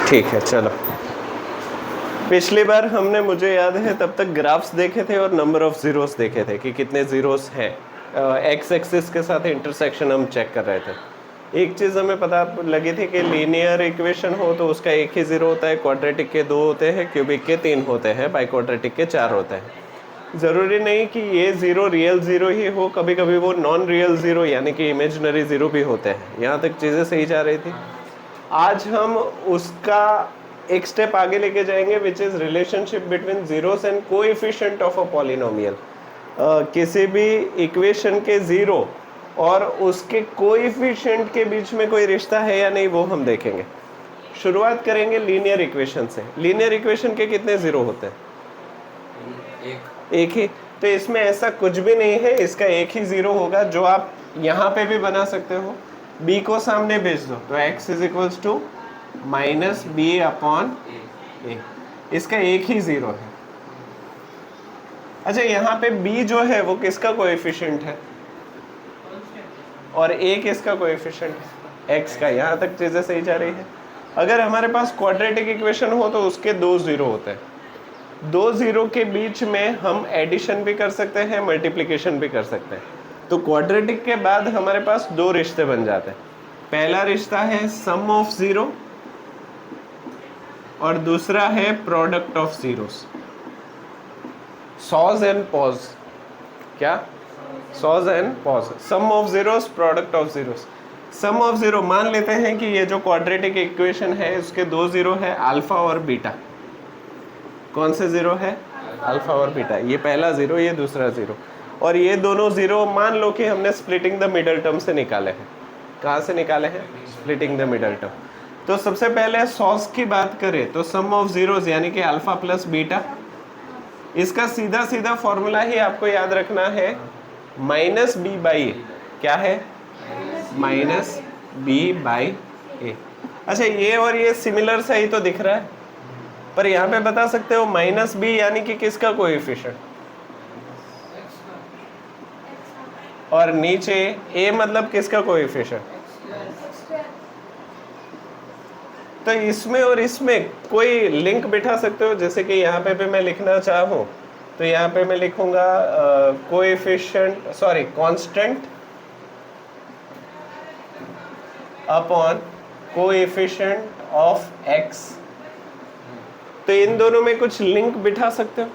ठीक है चलो। पिछली बार हमने, मुझे याद है, तब तक ग्राफ्स देखे थे और नंबर ऑफ जीरोस देखे थे कि कितने जीरोस हैं। एक्स एक्सिस के साथ इंटरसेक्शन हम चेक कर रहे थे। एक चीज़ हमें पता लगी थी कि लीनियर इक्वेशन हो तो उसका एक ही ज़ीरो होता है, क्वाड्रेटिक के 2 होते हैं, क्यूबिक के 3 होते हैं, बाई क्वाड्रेटिक के 4 होते हैं। ज़रूरी नहीं कि ये ज़ीरो रियल ज़ीरो ही हो, कभी कभी वो नॉन रियल ज़ीरो यानी कि इमेजिनरी ज़ीरो भी होते हैं। यहाँ तक चीज़ें सही जा रही थी। आज हम उसका एक स्टेप आगे लेके जाएंगे, which is relationship between zeros and coefficient of a polynomial. किसी भी इक्वेशन के जीरो और उसके कोएफिशिएंट के बीच में कोई रिश्ता है या नहीं, वो हम देखेंगे। शुरुआत करेंगे लीनियर इक्वेशन से। लीनियर इक्वेशन के कितने जीरो होते हैं? एक ही। तो इसमें ऐसा कुछ भी नहीं है, इसका एक ही जीरो होगा, जो आप यहाँ पे भी बना सकते हो। b को सामने भेज दो तो x is equals to minus b upon a, इसका एक ही जीरो है। अच्छा, यहाँ पे b जो है वो किसका कोएफिशिएंट है और a किसका कोएफिशिएंट है? x का। यहाँ तक चीजें सही जा रही है। अगर हमारे पास क्वाड्रेटिक इक्वेशन हो तो उसके 2 जीरो होते हैं। 2 जीरो के बीच में हम एडिशन भी कर सकते हैं, मल्टीप्लिकेशन भी कर सकते हैं। तो क्वाड्रेटिक के बाद हमारे पास 2 रिश्ते बन जाते हैं। पहला रिश्ता है सम ऑफ जीरो और दूसरा है product of zeros. SOZ and POZ. क्या? SOZ and POZ. Sum of zeros, product of zeros. Sum of zero, मान लेते हैं कि ये जो क्वाड्रेटिक इक्वेशन है उसके 2 जीरो है, अल्फा और बीटा। कौन से जीरो है? अल्फा और बीटा। ये पहला जीरो, ये दूसरा जीरो, और ये दोनों जीरो मान लो कि हमने स्प्लिटिंग द मिडल टर्म से निकाले हैं। कहाँ से निकाले हैं? Splitting the middle term. तो सबसे पहले सॉस की बात करें तो सम ऑफ जीरोस यानी कि अल्फा प्लस बीटा, इसका सीधा सीधा फॉर्मूला ही आपको याद रखना है, माइनस बी बाई ए। क्या है? Minus B by a. अच्छा, ये और ये सिमिलर सा ही तो दिख रहा है, पर यहाँ पे बता सकते हो माइनस बी यानी कि किसका कोएफिशिएंट, और नीचे ए मतलब किसका कोएफिशिएंट। तो इसमें और इसमें कोई लिंक बिठा सकते हो, जैसे कि यहाँ पे भी मैं लिखना चाहूँ तो यहाँ पे मैं लिखूंगा coefficient, sorry constant upon coefficient of x. तो इन दोनों में कुछ लिंक बिठा सकते हो।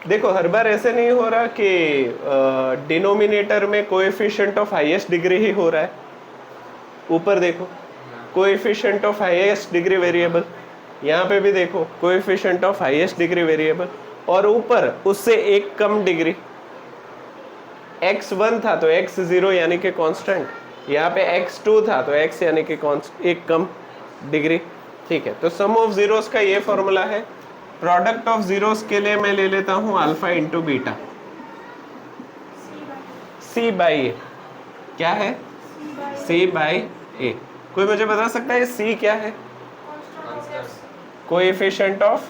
देखो, हर बार ऐसे नहीं हो रहा कि डिनोमिनेटर में कोएफिशिएंट ऑफ हाईएस्ट डिग्री ही हो रहा है। ऊपर देखो, coefficient of highest degree variable, यहाँ पे भी देखो coefficient of highest degree variable, और ऊपर उससे एक कम डिग्री। x1 था तो x0 यानी कि कांस्टेंट, यहाँ पे x2 था तो x यानी कि एक कम डिग्री। ठीक है, तो सम ऑफ जीरोस का ये फॉर्मूला है। प्रोडक्ट ऑफ जीरोस के लिए मैं ले लेता हूँ alpha into beta, c by a. क्या है? c by a. कोई मुझे बता सकता है c क्या है? Coefficient of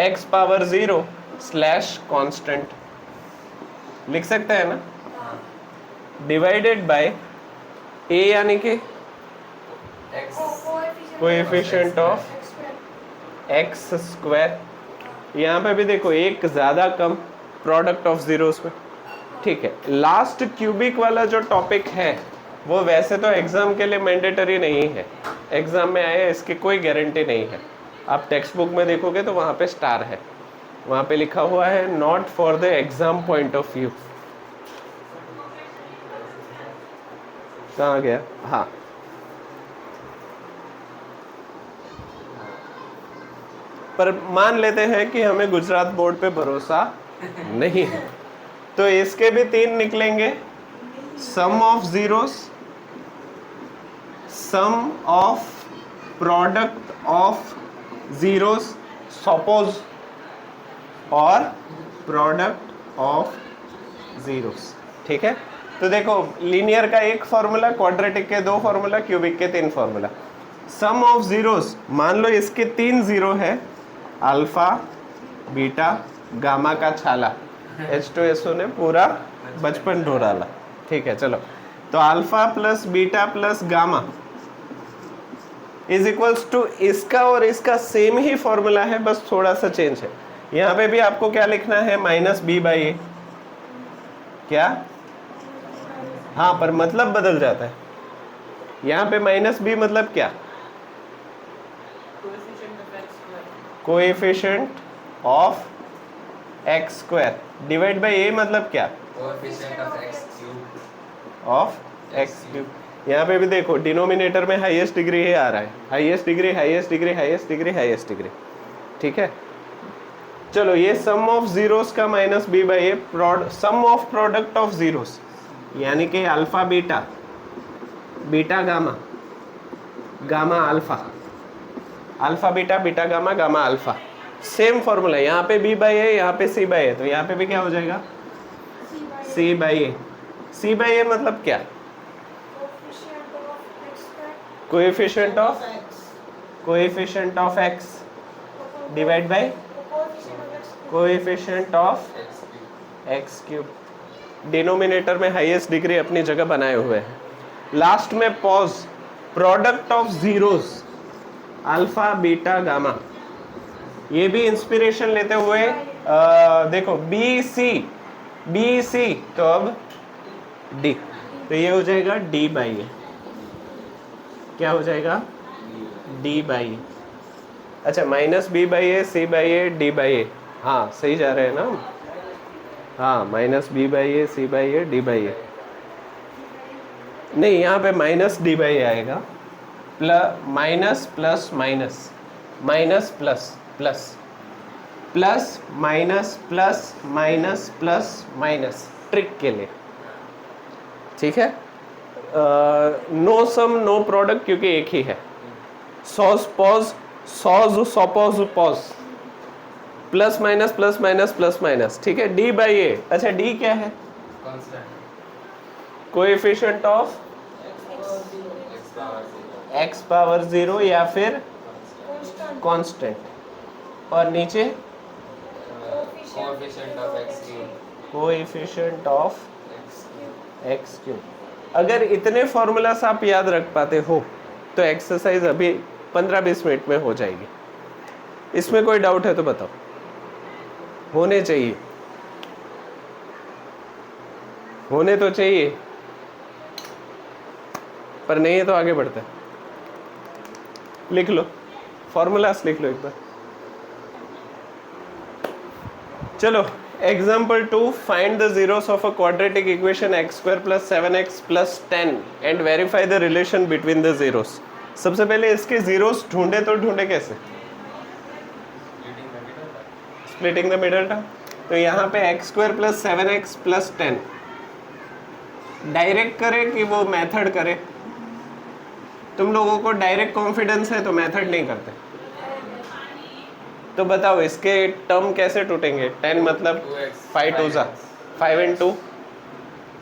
x power 0 slash constant, लिख सकते हैं ना, डिवाइडेड बाय a यानी कि कोएफिशिएंट ऑफ x स्क्वायर। यहाँ पे भी देखो एक ज्यादा कम, प्रोडक्ट ऑफ जीरोस में। ठीक है, लास्ट क्यूबिक वाला जो टॉपिक है वो वैसे तो एग्जाम के लिए मैंडेटरी नहीं है, एग्जाम में आए इसकी कोई गारंटी नहीं है। आप टेक्स्ट बुक में देखोगे तो वहाँ पे स्टार है, वहाँ पे लिखा हुआ है not for the exam point of view. कहाँ गया? हाँ, पर मान लेते हैं कि हमें गुजरात बोर्ड पे भरोसा नहीं है, तो इसके भी 3 निकलेंगे। Sum of zeros, sum of product of zeros SOPOZ, और प्रोडक्ट ऑफ जीरोस। ठीक है, तो देखो लीनियर का एक फॉर्मूला, क्वाड्रेटिक के 2 फॉर्मूला, क्यूबिक के 3 फॉर्मूला। सम ऑफ जीरोस, मान लो इसके 3 जीरो है, अल्फा बीटा गामा का छाला, H2SO ने पूरा बचपन ढो डाला। ठीक है, चलो, तो alpha plus beta plus gamma is equals to इसका और इसका सेम ही फॉर्मूला है, बस थोड़ा सा चेंज है। यहाँ पे भी आपको क्या लिखना है, माइनस बी बाई ए। क्या? हाँ, पर मतलब बदल जाता है। यहाँ पे माइनस बी मतलब क्या? Coefficient of x square divide by a मतलब क्या? Coefficient of x cube. Of x cube. यहाँ पे भी देखो डिनोमिनेटर में हाईएस्ट डिग्री ही आ रहा है, highest degree highest degree highest degree highest degree. ठीक है, चलो ये सम ऑफ जीरोस का minus B by A, sum of product of zeros यानी कि alpha beta, beta gamma, gamma alpha, alpha beta, beta gamma, gamma alpha. Same formula, यहाँ पे B by ए, यहाँ पे सी बाई ए, तो यहाँ पे भी क्या हो जाएगा, सी by a. C by a मतलब क्या? Coefficient of x divide by coefficient of x cube. Denominator में हाईएस्ट डिग्री अपनी जगह बनाए हुए हैं। लास्ट में pause, product of zeros alpha beta gamma. ये भी इंस्पिरेशन लेते हुए देखो बी सी, तो अब डी, तो ये हो जाएगा डी बाई ए। क्या हो जाएगा? D by a. अच्छा, minus B by a, c by a, d by a. हाँ सही जा रहे हैं ना? हाँ, minus B by a, c by a, d by a. नहीं, यहाँ पे माइनस डी बाई ए आएगा, minus plus minus, minus plus plus, plus minus plus minus plus minus, trick के लिए। ठीक है, नो सम नो प्रोडक्ट क्योंकि एक ही है। SOZ POZ, SOZ SOPOZ POZ, plus minus plus minus plus minus. ठीक है, डी बाई ए। अच्छा, डी क्या है? Coefficient of x power zero या फिर कांस्टेंट, और नीचे coefficient of x cube. Coefficient of x cube. अगर इतने फॉर्मूलास आप याद रख पाते हो तो एक्सरसाइज अभी 15-20 मिनट में हो जाएगी। इसमें कोई डाउट है तो बताओ। होने चाहिए, होने तो चाहिए, पर नहीं है तो आगे बढ़ते हैं। लिख लो फॉर्मूलास, लिख लो एक बार। चलो, example 2, find the zeros of a quadratic equation x square plus 7x plus 10 and verify the relation between the zeros. सबसे पहले इसके जीरोस ढूंढे, तो ढूंढे कैसे? Splitting the middle term. तो यहाँ पे x square plus 7x plus 10 direct करे कि वो मेथड करे? तुम लोगों को डायरेक्ट कॉन्फिडेंस है तो मेथड नहीं करते, तो बताओ इसके टर्म कैसे टूटेंगे? 10 मतलब 5 2 ज़ा 5 and 2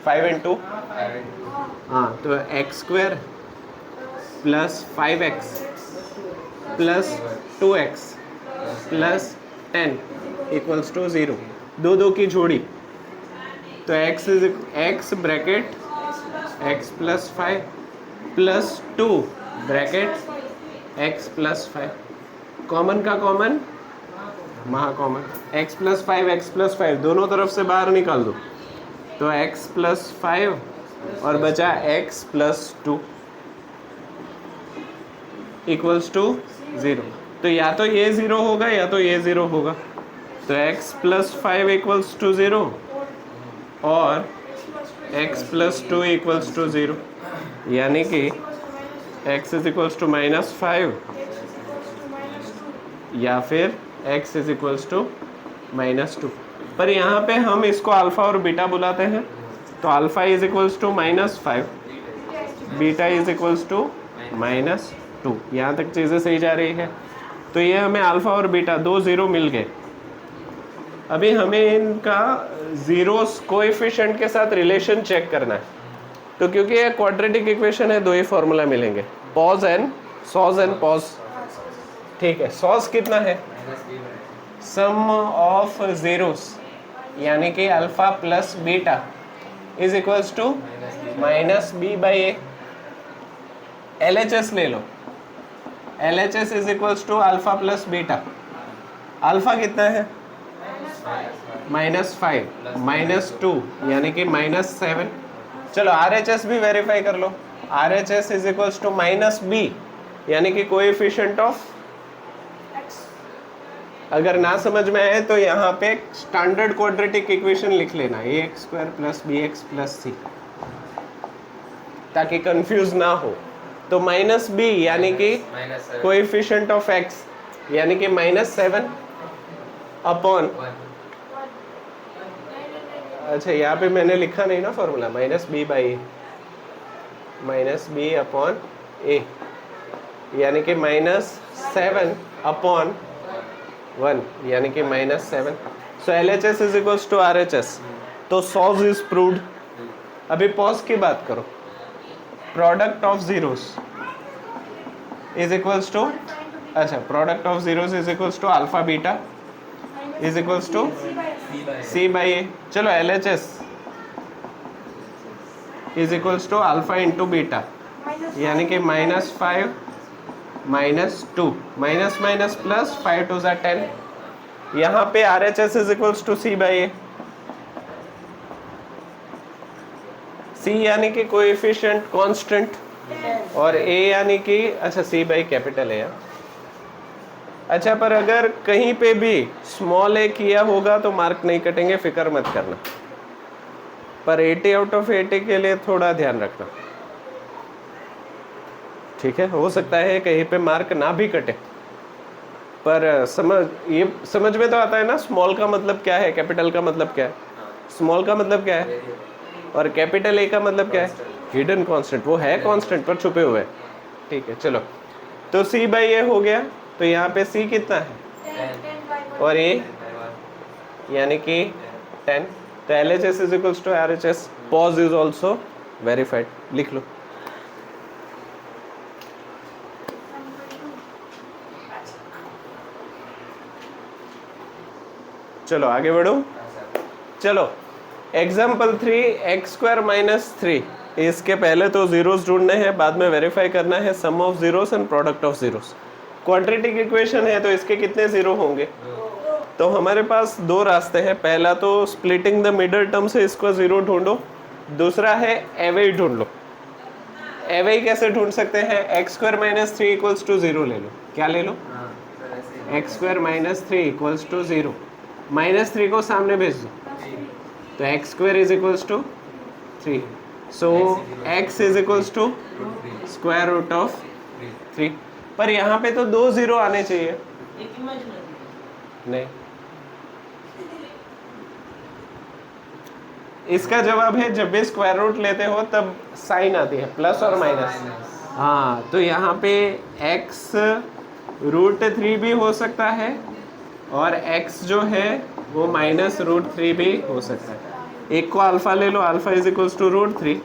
5 and 2। हाँ, तो x square plus 5x plus 2x plus 10 equals to 0। दो दो की जोड़ी, तो x ब्रैकेट x प्लस 5 प्लस 2 ब्रैकेट x प्लस 5। कॉमन का कॉमन, महाकॉमन, x प्लस 5 x प्लस 5 दोनों तरफ से बाहर निकाल दो, तो x प्लस 5 और बचा x प्लस 2 इक्वल्स टू 0। तो या तो ये 0 होगा या तो ये 0 होगा। तो x प्लस 5 इक्वल्स टू 0 और x प्लस 2 इक्वल्स टू 0, यानी कि x इज इक्वल्स टू -5 या फिर x इज इक्वल्स टू -2। पर यहाँ पे हम इसको अल्फ़ा और बीटा बुलाते हैं, तो alpha is equals to -5, beta is equals to -2। यहाँ तक चीज़ें सही जा रही है। तो ये हमें अल्फ़ा और बीटा दो 0 मिल गए। अभी हमें इनका जीरोस कोएफिशिएंट के साथ रिलेशन चेक करना है। तो क्योंकि ये क्वाड्रेटिक इक्वेशन है, दो ही फॉर्मूला मिलेंगे, पॉज एंड सॉज एंड पॉज। ठीक है, सॉज कितना है? सम ऑफ जीरोस यानी कि alpha plus beta is equals to -b by A. LHS ले लो, LHS is equals to alpha plus beta. Alpha कितना है? -5 -2 यानी कि -7। चलो RHS भी वेरीफाई कर लो। RHS is equals to -b यानी कि कोएफिशिएंट ऑफ, अगर ना समझ में आए तो यहाँ पे स्टैंडर्ड क्वाड्रेटिक इक्वेशन लिख लेना, ax² + bx + c, ताकि कंफ्यूज ना हो। तो -b यानी कि -7 कोएफिशिएंट ऑफ x यानी कि -7 अपॉन, अच्छा यहाँ पे मैंने लिखा नहीं ना formula, -b/a, -b upon a यानी कि -7 अपॉन 1 यानी कि -7। So LHS is equals to RHS। तो सॉज इज प्रूव्ड। अभी पॉज की बात करो। Product of zeros is equals to, अच्छा product of zeros is equals to alpha beta is equals to c/a। चलो LHS is equals to alpha into beta यानी कि -5 -2 minus plus 5 2 10। यहाँ पे RHS is equals to c/a। c यानी कि coefficient constant और a यानी कि, अच्छा c/कैपिटल है। अच्छा पर अगर कहीं पे भी स्मॉल a किया होगा तो मार्क नहीं कटेंगे, फिक्र मत करना। पर 80 आउट ऑफ 80 के लिए थोड़ा ध्यान रखना, ठीक है? हो सकता है कहीं पे मार्क ना भी कटे, पर समझ में तो आता है ना स्मॉल का मतलब क्या है, कैपिटल का मतलब क्या है। स्मॉल का मतलब क्या है और कैपिटल A का मतलब क्या है? Hidden constant. वो है कांस्टेंट पर छुपे हुए हैं, ठीक है? चलो तो c/a हो गया। तो यहाँ पे c कितना है और a यानी कि 10। तो LHS is equals to RHS। POZ is also verified, लिख लो। चलो आगे बढ़ो। चलो एग्जाम्पल 3 x² - 3। इसके पहले तो जीरोस ढूंढने हैं, बाद में वेरीफाई करना है sum of zeros and product of zeros. Quadratic equation है तो इसके कितने जीरो होंगे? तो हमारे पास दो रास्ते हैं। पहला तो स्प्लिटिंग द मिडल टर्म से इसको जीरो ढूंढो, दूसरा है एवे ढूंढ लो। एवे कैसे ढूंढ सकते हैं? x² - 3 इक्वल्स टू 0 ले लो। क्या ले लो? x² - 3 equals to 0। -3 को सामने भेज दो तो x² इज equals to 3। So x is equals to square root of 3। पर यहाँ पे तो 2 0 आने चाहिए। नहीं, इसका जवाब है जब भी स्क्वायर रूट लेते हो तब साइन आती है, प्लस और माइनस। हाँ, तो यहाँ पे x√3 भी हो सकता है और x जो है वो -√3 भी हो सकता है। एक को अल्फा ले लो, अल्फा इज इक्वल्स टू √3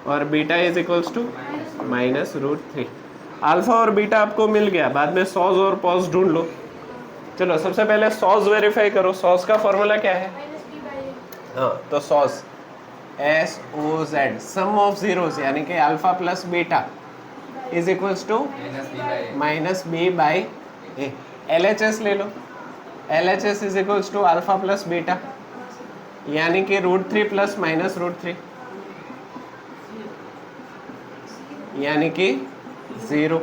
और beta is equals to -√3। Alpha और बीटा आपको मिल गया, बाद में सॉस और पॉज ढूंढ लो। चलो सबसे पहले सॉस वेरीफाई करो। सॉस का फॉर्मूला क्या है? हाँ, तो SOZ SOZ sum of zeros यानी कि alpha plus beta is equals to -b/a। LHS ले लो। LHS is equals to alpha plus beta यानी कि √3 प्लस -√3 यानी कि 0।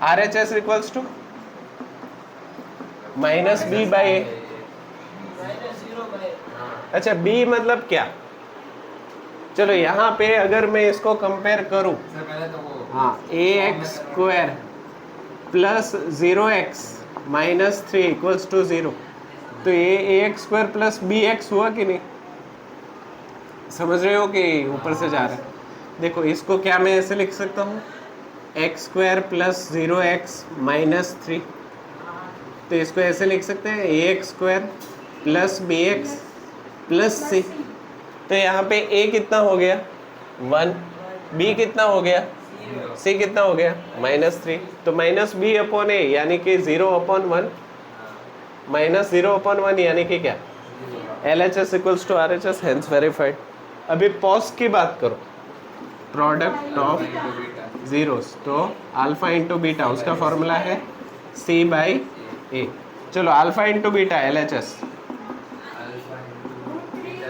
RHS equals to -b/a। अच्छा b मतलब क्या? चलो यहाँ पे अगर मैं इसको कंपेयर करूं, पहले तो वो हाँ, ax² plus 0x - 3 equals to 0। तो ये ax² प्लस bx हुआ कि नहीं? समझ रहे हो कि ऊपर से जा रहा है? देखो इसको क्या मैं ऐसे लिख सकता हूँ, x² प्लस 0x - 3। तो इसको ऐसे लिख सकते हैं ax² plus bx plus c। तो यहाँ पे a कितना हो गया? 1। b कितना हो गया? c कितना हो गया? -3। तो -b/a यानी कि 0/1 -0/1 यानी कि क्या? LHS equals to RHS, hence verified. अभी पॉज की बात करो product of into beta. Zeros, तो अल्फा इंटू बीटा उसका फॉर्मूला है सी बाई ए। चलो alpha into beta LHS, Alpha into beta.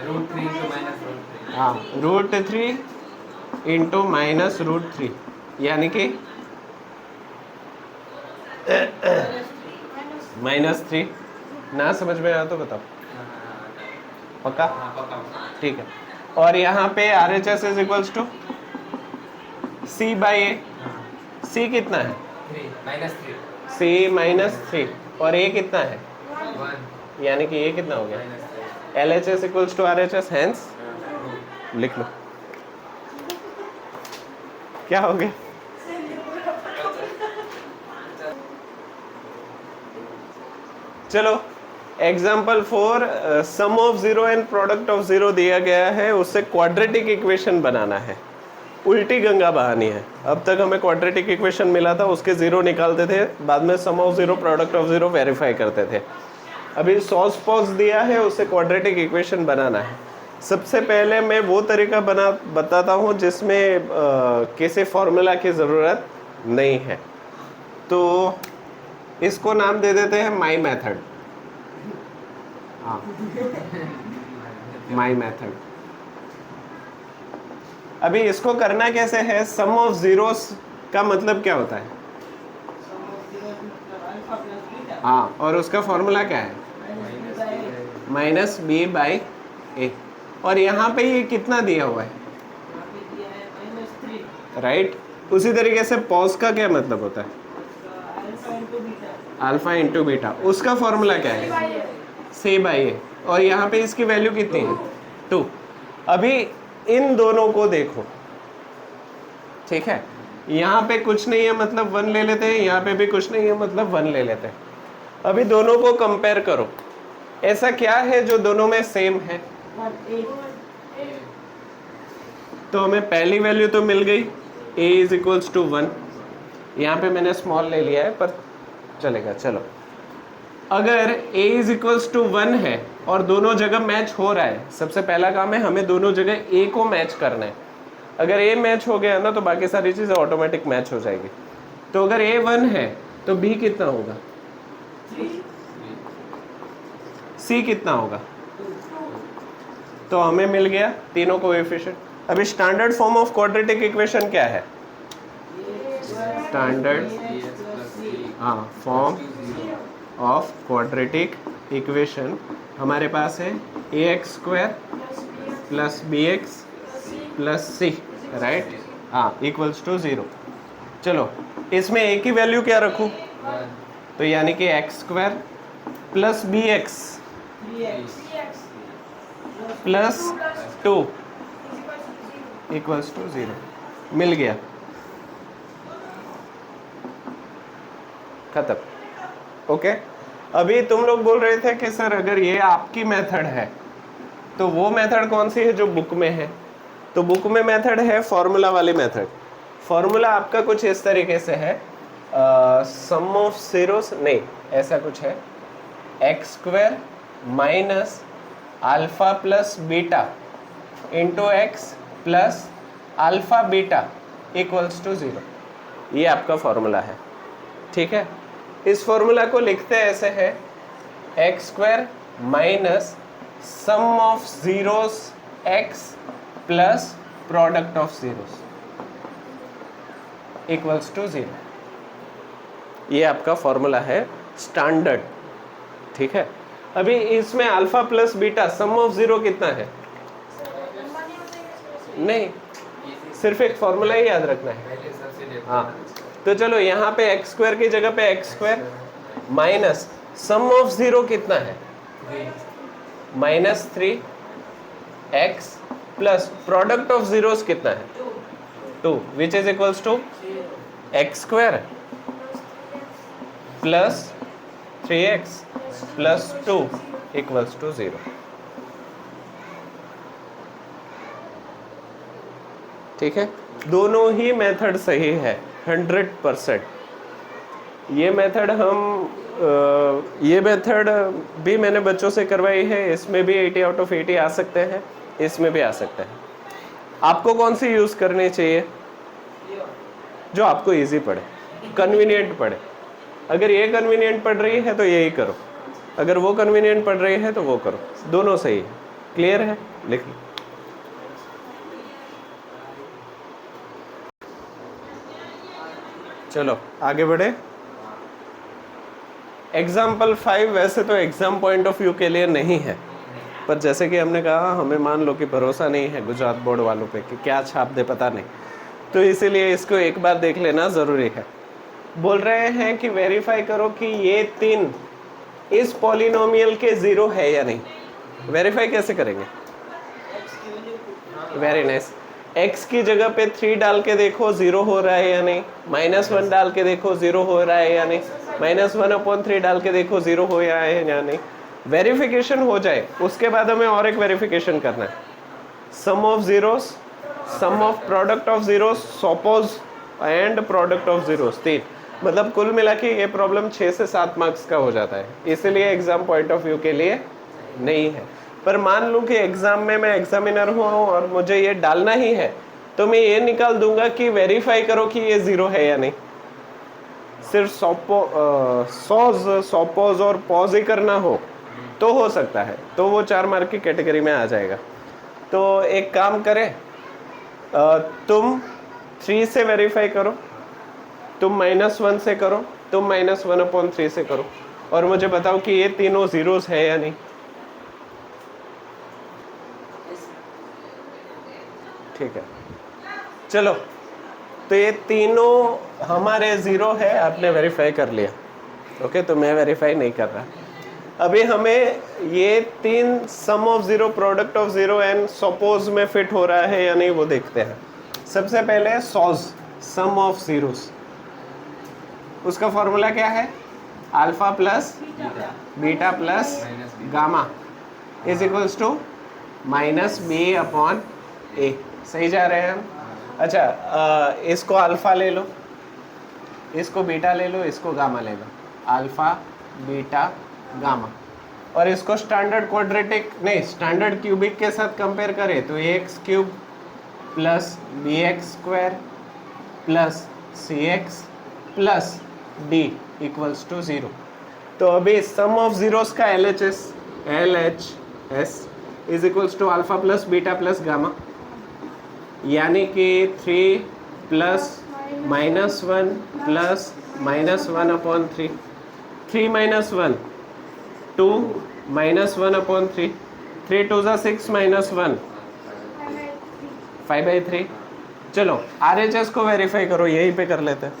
Root 3 into minus root 3. हाँ √3 इंटू माइनस √3, यानी कि -3। ना समझ में आया तो बताओ, पक्का? हाँ, पक्का। ठीक है। और यहाँ पे RHS is equals to c by a. हाँ, सी कितना है? 3 minus 3. सी -3 और ए कितना है? 1 यानी कि ये कितना हो गया? minus 3. LHS equals to RHS, hence Root. लिख लो। क्या हो गया? चलो example 4, sum of zero and product of zero दिया गया है, उससे क्वाड्रेटिक इक्वेशन बनाना है, उल्टी गंगा बहानी है। अब तक हमें क्वाड्रेटिक इक्वेशन मिला था, उसके जीरो निकालते थे, बाद में sum of zero product of zero verify करते थे। अभी सॉस पॉस दिया है, उससे क्वाड्रेटिक इक्वेशन बनाना है। सबसे पहले मैं वो तरीका बताता हूँ जिसमें किसी फॉर्मूला की ज़रूरत नहीं है। तो इसको नाम दे देते हैं माई मेथड। हाँ, माई मेथड। अभी इसको करना कैसे है? सम ऑफ जीरोस का मतलब क्या होता है? हाँ, और उसका फॉर्मूला क्या है? -b/a। और यहाँ पे ये कितना दिया हुआ है? राइट। उसी तरीके से पॉज का क्या मतलब होता है? Alpha into beta. उसका फॉर्मूला क्या है? c/a। और यहाँ पे इसकी वैल्यू कितनी है? 2। अभी इन दोनों को देखो, ठीक है? यहाँ पे कुछ नहीं है मतलब 1 ले लेते हैं, यहाँ पे भी कुछ नहीं है मतलब 1 ले लेते हैं। अभी दोनों को कंपेयर करो, ऐसा क्या है जो दोनों में सेम है? तो हमें पहली वैल्यू तो मिल गई, a इज इक्वल्स टू 1। यहाँ पे मैंने स्मॉल ले लिया है पर चलेगा। चलो, अगर a इज इक्वल्स टू 1 है और दोनों जगह मैच हो रहा है, सबसे पहला काम है हमें दोनों जगह a को मैच करना है। अगर a मैच हो गया ना तो बाकी सारी चीज़ें ऑटोमेटिक मैच हो जाएगी। तो अगर a 1 है तो b कितना होगा? c कितना होगा? तो हमें मिल गया तीनों कोएफिशिएंट। अभी standard form of quadratic equation क्या है? स्टैंडर्ड हाँ फॉर्म ऑफ क्वाड्रेटिक इक्वेशन हमारे पास है ax² + bx + c, राइट? हाँ, इक्वल्स टू 0। चलो इसमें a की वैल्यू क्या रखूँ? 1 तो यानी कि x² + bx + 2 इक्वल्स टू 0 मिल गया, खत्म। ओके। अभी तुम लोग बोल रहे थे कि सर अगर ये आपकी मेथड है तो वो मेथड कौन सी है जो बुक में है? तो बुक में मेथड है फॉर्मूला वाली मेथड। फॉर्मूला आपका कुछ इस तरीके से है, सम ऑफ जीरोस नहीं, ऐसा कुछ है, x² minus alpha plus beta into X plus alpha beta equals to 0। ये आपका फॉर्मूला है, ठीक है? इस फॉर्मूला को लिखते ऐसे है, x² minus sum of zeros x plus product of zeros equals to 0। ये आपका फॉर्मूला है स्टैंडर्ड, ठीक है? अभी इसमें alpha plus beta some of zero कितना है? नहीं, सिर्फ एक फॉर्मूला ही याद रखना है। पहले सबसे देखो। हाँ, तो चलो यहाँ पे x² की जगह पे x² minus sum of zero कितना है? -3x plus product of zeros कितना है? 2, which is equals to x² plus 3x plus 2 equals to 0। ठीक है? दोनों ही मेथड सही है 100%। ये मेथड ये मेथड भी मैंने बच्चों से करवाई है, इसमें भी 80 आउट ऑफ 80 आ सकते हैं, इसमें भी आ सकते हैं। आपको कौन सी यूज करनी चाहिए? जो आपको इजी पड़े, कन्वीनियंट पड़े। अगर ये कन्वीनियंट पड़ रही है तो यही करो, अगर वो कन्वीनियंट पड़ रही है तो वो करो, दोनों सही है। क्लियर है? लिख लो। चलो आगे बढ़े। एग्जाम्पल 5 वैसे तो एग्जाम पॉइंट ऑफ व्यू के लिए नहीं है, पर जैसे कि हमने कहा हमें मान लो कि भरोसा नहीं है गुजरात बोर्ड वालों पे कि क्या छाप दे पता नहीं, तो इसीलिए इसको एक बार देख लेना ज़रूरी है। बोल रहे हैं कि वेरीफाई करो कि ये 3 इस पॉलिनोमियल के ज़ीरो है या नहीं। वेरीफाई कैसे करेंगे? Very nice. x की जगह पे 3 डाल के देखो ज़ीरो हो रहा है या नहीं, -1 डाल के देखो ज़ीरो हो रहा है या नहीं, -1/3 डाल के देखो ज़ीरो हो रहा है या नहीं। वेरिफिकेशन हो जाए उसके बाद हमें और एक वेरिफिकेशन करना है, sum of zeros, sum of product of zeros, SOPOZ and product of zeros, 3। मतलब कुल मिला के ये प्रॉब्लम 6 से 7 मार्क्स का हो जाता है, इसलिए एग्जाम पॉइंट ऑफ व्यू के लिए नहीं है। पर मान लूँ कि एग्जाम में मैं एग्जामिनर हूँ और मुझे ये डालना ही है, तो मैं ये निकाल दूंगा कि वेरीफाई करो कि ये ज़ीरो है या नहीं। सिर्फ सपोज और पॉज ही करना हो तो हो सकता है, तो वो 4 मार्क की कैटेगरी में आ जाएगा। तो एक काम करें, तुम 3 से वेरीफाई करो, तुम -1 से करो, तुम -1/3 से करो, और मुझे बताओ कि ये तीनों ज़ीरोस है या नहीं। ठीक है, चलो। तो ये तीनों हमारे ज़ीरो है, आपने वेरीफाई कर लिया। ओके, तो मैं वेरीफाई नहीं कर रहा। अभी हमें ये 3 sum of zero, product of zero and SOPOZ में फिट हो रहा है या नहीं वो देखते हैं। सबसे पहले सॉज, सम ऑफ ज़ीरोस, उसका फॉर्मूला क्या है? Alpha plus beta plus gamma is equals to -b/a। सही जा रहे हैं हम? अच्छा, इसको अल्फा ले लो, इसको बीटा ले लो, इसको गामा ले लो, अल्फा बीटा गामा, और इसको स्टैंडर्ड क्वाड्रेटिक नहीं स्टैंडर्ड क्यूबिक के साथ कंपेयर करें तो ax³ plus bx² plus cx plus d equals to 0। तो अभी सम ऑफ ज़ीरोस का LHS is equals to alpha plus beta plus gamma, यानी कि 3 प्लस -1 प्लस -1/3, 3 - 1 2 -1/3, 3 2 ज़ा 6 -1 5/3। चलो RHS को वेरीफाई करो, यहीं पे कर लेते हैं।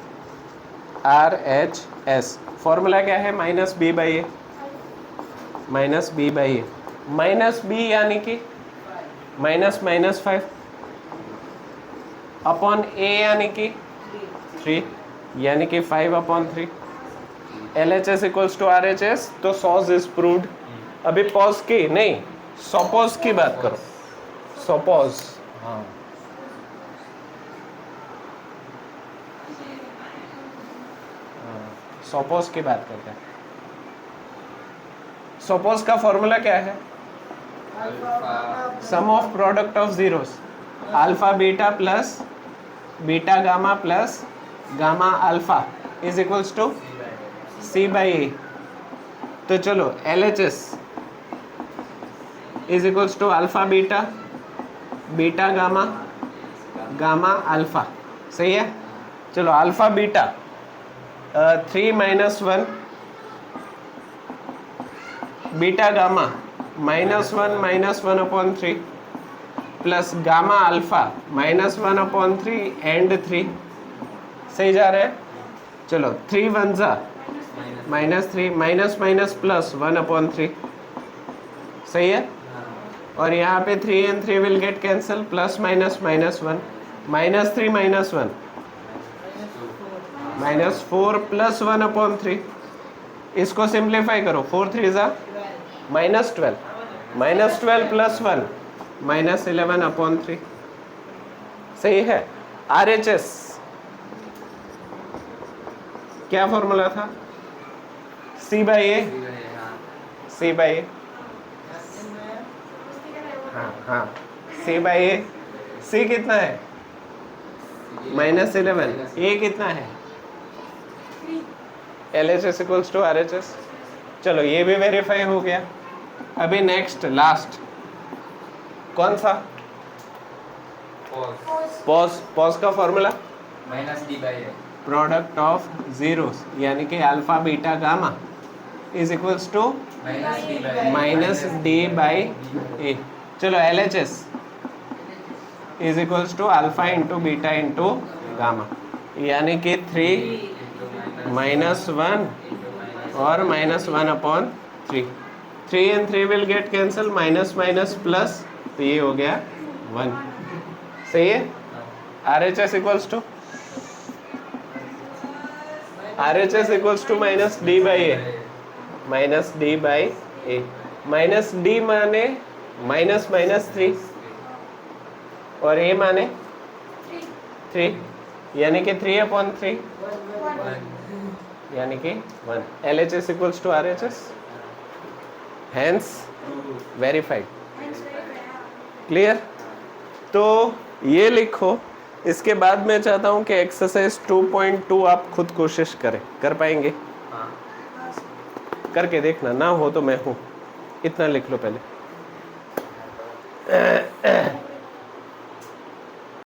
RHS फॉर्मूला क्या है? -b/a, -b/a, -b यानी कि -5 अपॉन a यानी कि 3, यानी कि 5/3। LHS इक्वल्स टू RHS, तो सॉज इज प्रूव्ड। अभी पॉज की नहीं, सपोज की बात करो, सपोज। हाँ, सपोज की बात करते हैं। सपोज का फॉर्मूला क्या है? Sum of product of zeros, alpha beta plus beta gamma plus gamma alpha is equals to c/a। तो चलो LHS is equals to alpha beta beta gamma gamma alpha. सही है? चलो alpha beta 3 - 1 beta gamma -1 -1/3 plus gamma alpha -1/3 and 3। सही जा रहे हैं? चलो 3 1 ज़ा -3, माइनस माइनस प्लस 1/3। सही है? और यहाँ पे 3 and 3 will get cancel, plus minus -1, -3 -1 -4 plus 1/3। इसको सिंप्लीफाई करो, 4 3 ज़ा -12, -12 प्लस 1 -11/3। सही है? RHS क्या फॉर्मूला था? c/a, c/a, हाँ हाँ, c/a सी कितना है -11, ए कितना है LHS इक्वल्स टू RHS। चलो ये भी वेरीफाई हो गया। अभी नेक्स्ट लास्ट कौन सा? पॉज का formula -d/a product of zeros यानी कि alpha beta gamma is equals to -d/a। चलो LHS is equals to alpha into beta into gamma यानी कि 3 -1 और -1/3। 3 and 3 will get cancel, minus minus plus, तो ये हो गया 1। सही है। RHS equals to -d/a minus d माने -3 और a माने 3 यानी कि 3/3 यानी कि 1। LHS equals to RHS, hence verified. Clear? तो ये लिखो। इसके बाद मैं चाहता हूं कि एक्सरसाइज 2.2 आप खुद कोशिश करें। कर पाएंगे? हाँ। करके देखना, ना हो तो मैं हूं। इतना लिख लो पहले।